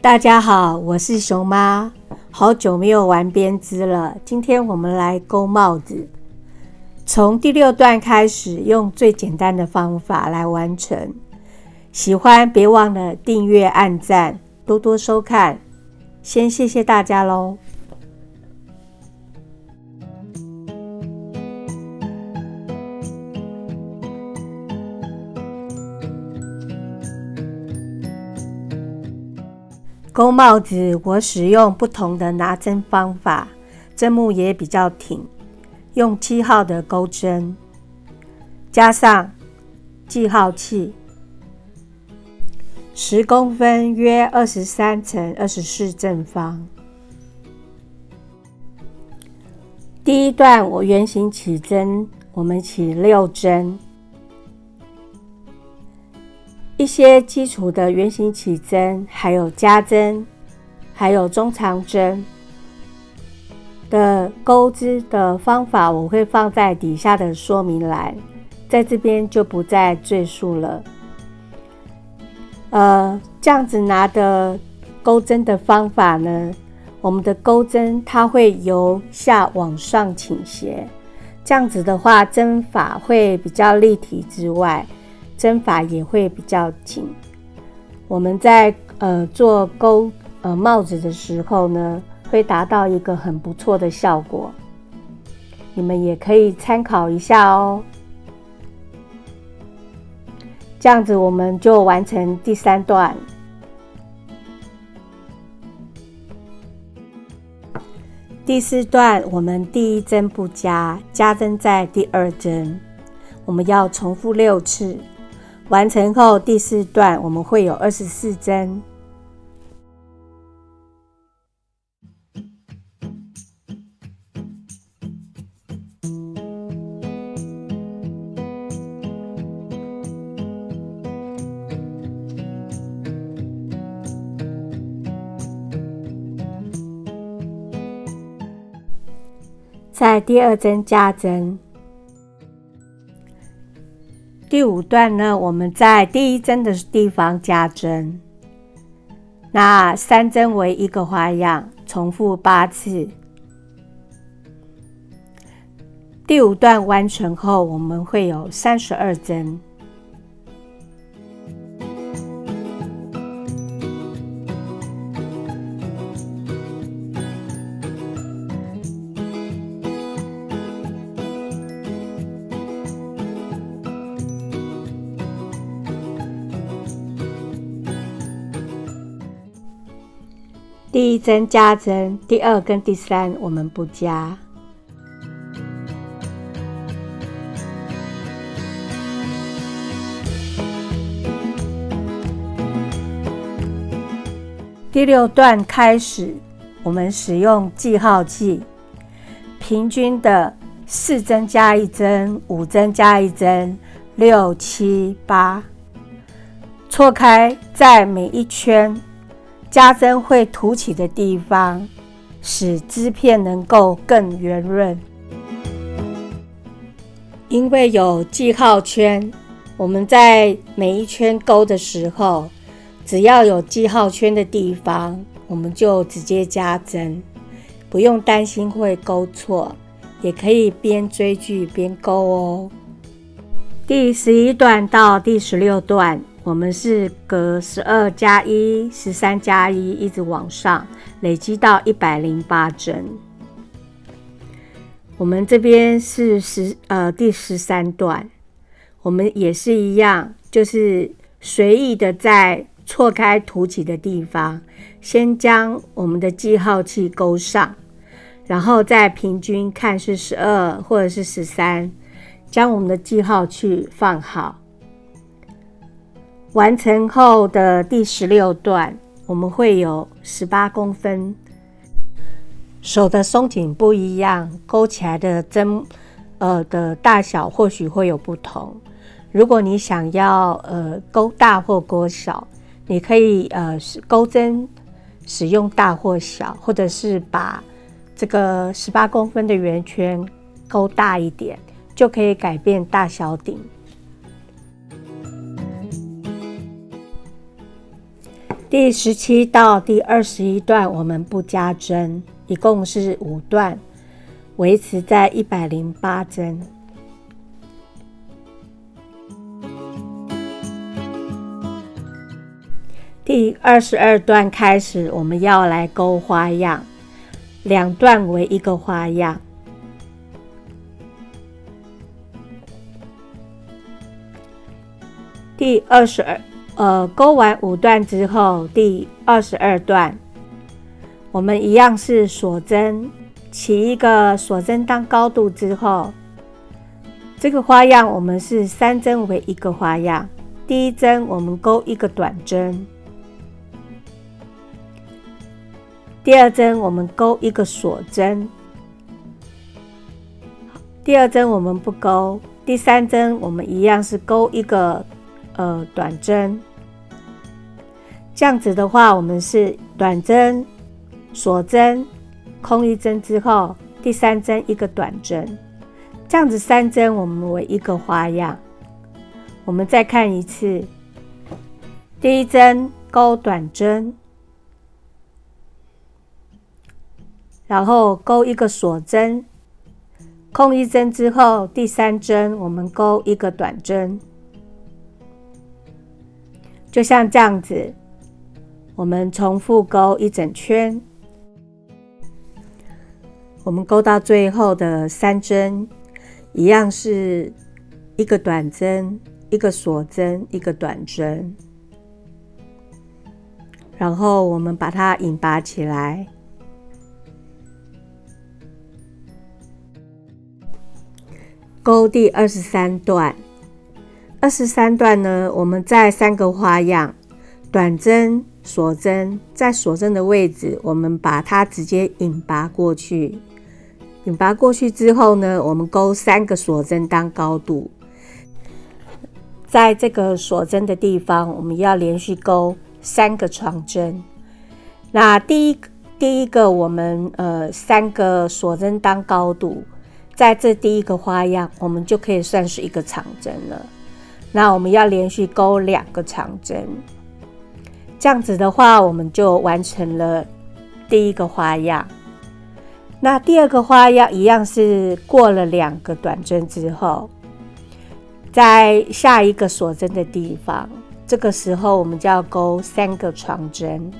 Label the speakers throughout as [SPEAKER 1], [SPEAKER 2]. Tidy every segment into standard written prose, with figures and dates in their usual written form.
[SPEAKER 1] 大家好，我是熊妈，好久没有玩编织了。今天我们来钩帽子，从第6段开始，用最简单的方法来完成。喜欢别忘了订阅、按赞，多多收看。先谢谢大家咯。钩帽子我使用不同的拿针方法，针目也比较挺，用7号的钩针，加上记号器10公分，约23乘24正方。第一段我圆形起针，我们起6针。一些基础的圆形起针，还有加针，还有中长针的钩织的方法，我会放在底下的说明栏，在这边就不再赘述了。这样子拿的钩针的方法呢，我们的钩针它会由下往上倾斜，这样子的话针法会比较立体之外，针法也会比较紧。我们在做帽子的时候呢，会达到一个很不错的效果，你们也可以参考一下哦。这样子我们就完成第3段。第4段我们第1针不加，加针在第2针，我们要重复6次。完成后，第4段我们会有24针。在第2针加针。第5段呢，我们在第1针的地方加针，那3针为一个花样，重复8次。第5段完成后，我们会有32针。第1针加针，第2跟第3我们不加。第6段开始，我们使用记号器，平均的4针加1针，5针加1针，6、7、8，错开在每一圈加针会凸起的地方，使织片能够更圆润。因为有记号圈，我们在每一圈钩的时候，只要有记号圈的地方，我们就直接加针，不用担心会钩错，也可以边追剧边钩哦。第11段到第16段，我们是隔12加1、13加1一直往上，累积到108针。我们这边是第13段，我们也是一样，就是随意的在错开凸起的地方，先将我们的记号器钩上，然后再平均看是12或者是13，将我们的记号器放好。完成后的第16段，我们会有18公分。手的松紧不一样，钩起来的针的大小或许会有不同。如果你想要钩大或钩小，你可以钩针使用大或小，或者是把这个18公分的圆圈钩大一点，就可以改变大小顶。第17到第21段我们不加针，一共是5段，维持在108针。第22段开始，我们要来钩花样，2段为一个花样。第钩完5段之后，第22段我们一样是锁针，起一个锁针当高度之后，这个花样我们是3针为一个花样。第1针我们钩一个短针，第2针我们钩一个锁针，第2针我们不钩，第3针我们一样是钩一个短针。这样子的话，我们是短针、锁针、空1针之后，第3针一个短针，这样子3针我们为一个花样。我们再看一次，第1针钩短针，然后钩一个锁针，空1针之后，第3针我们钩一个短针，就像这样子，我们重复钩一整圈。我们钩到最后的3针，一样是一个短针、一个锁针、一个短针，然后我们把它引拔起来。钩第23段，23段呢，我们在3个花样，短针、锁针，在锁针的位置，我们把它直接引拔过去。引拔过去之后呢，我们钩3个锁针当高度。在这个锁针的地方，我们要连续钩3个长针。那第一个我们3个锁针当高度，在这第1个花样，我们就可以算是一个长针了。那我们要连续钩2个长针，这样子的话，我们就完成了第1个花样。那第2个花样一样是过了2个短针之后，在下一个锁针的地方，这个时候我们就要钩3个长针。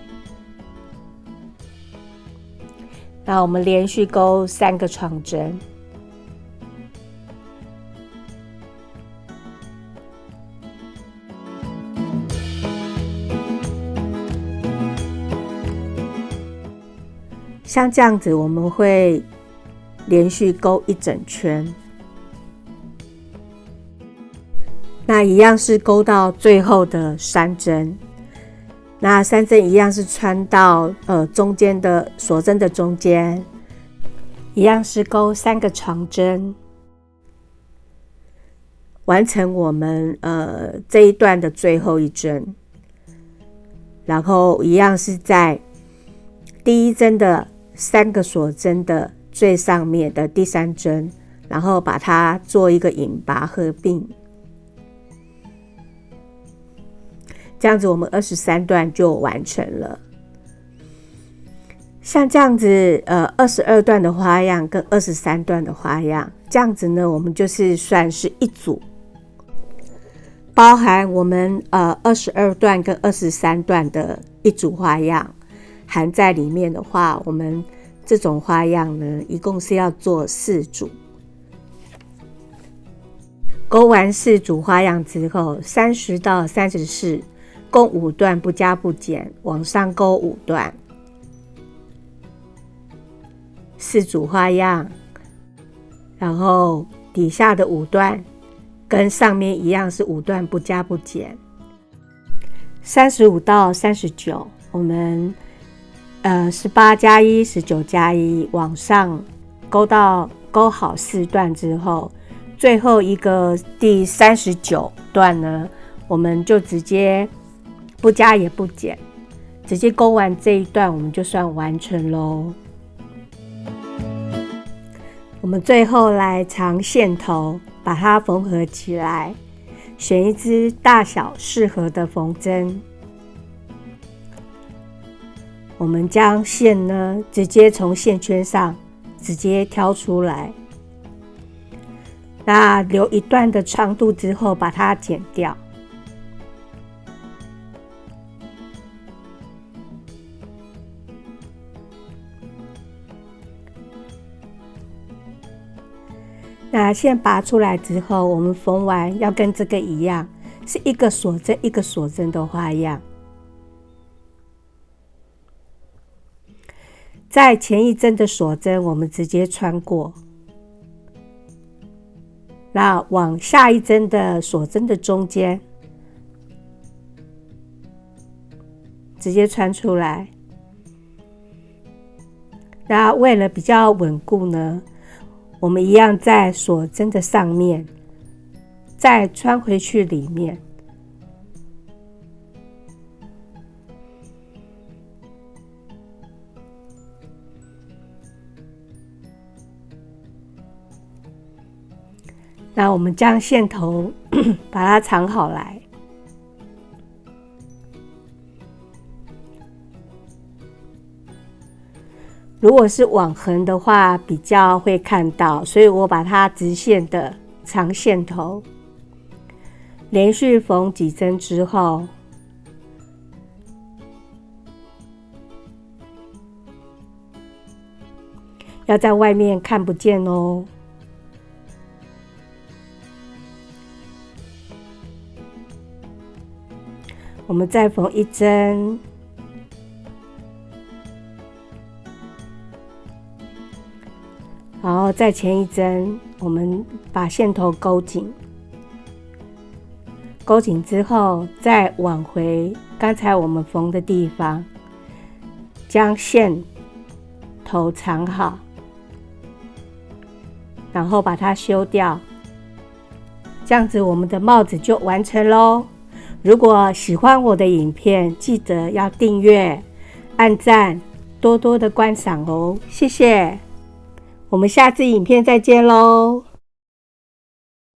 [SPEAKER 1] 那我们连续钩3个长针。像这样子，我们会连续钩一整圈。那一样是钩到最后的3针，那3针一样是穿到中间的锁针的中间，一样是钩3个长针，完成我们这一段的最后1针。然后一样是在第1针的3个锁针的最上面的第3针，然后把它做一个引拔合并。这样子我们23段就完成了。像这样子22段的花样跟23段的花样，这样子呢，我们就是算是一组，包含我们22段跟23段的一组花样含在里面的话，我们这种花样呢，一共是要做4组。钩完4组花样之后，30到34共5段，不加不减，往上钩5段，4组花样，然后底下的5段跟上面一样是5段，不加不减。35到39，我们18加1 19加1往上钩好4段之后，最后一个第39段呢，我们就直接不加也不减，直接钩完这一段，我们就算完成咯。我们最后来长线头，把它缝合起来，选一支大小适合的缝针。我们将线呢直接从线圈上直接挑出来，那留一段的长度之后把它剪掉。那线拔出来之后，我们缝完要跟这个一样，是一个锁针一个锁针的花样。在前一针的锁针我们直接穿过，那往下一针的锁针的中间直接穿出来。那为了比较稳固呢，我们一样在锁针的上面再穿回去里面。那我们将线头把它藏好来。如果是网横的话比较会看到，所以我把它直线的藏线头，连续缝几针之后，要在外面看不见哦。我们再缝一针，然后再前一针，我们把线头勾紧，勾紧之后再往回刚才我们缝的地方，将线头藏好，然后把它修掉，这样子我们的帽子就完成咯。如果喜欢我的影片，记得要订阅、按赞，多多的观赏哦，谢谢。我们下次影片再见咯。